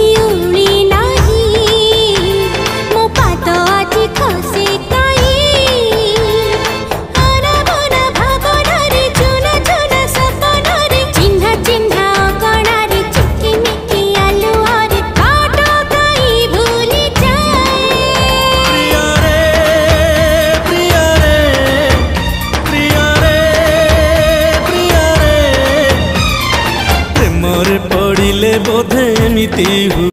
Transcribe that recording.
ଶିଉଳି ନାହିଁ ମୋ ପାଦ ଆଜି ଖସେ କାହିଁ ଆରବର ଭାବନାରେ ଚୁନା ଚୁନା ସପନରେ ଚିହ୍ନା ଚିହ୍ନା ଅଗଣାରେ ଚିକିମିକି ଆଲୁଅରେ ବାଟ କାହିଁ ଭୁଲି ଯାଏ ପ୍ରେମରେ ପଡ଼ିଲେ ବୋଧେ ଏମିତି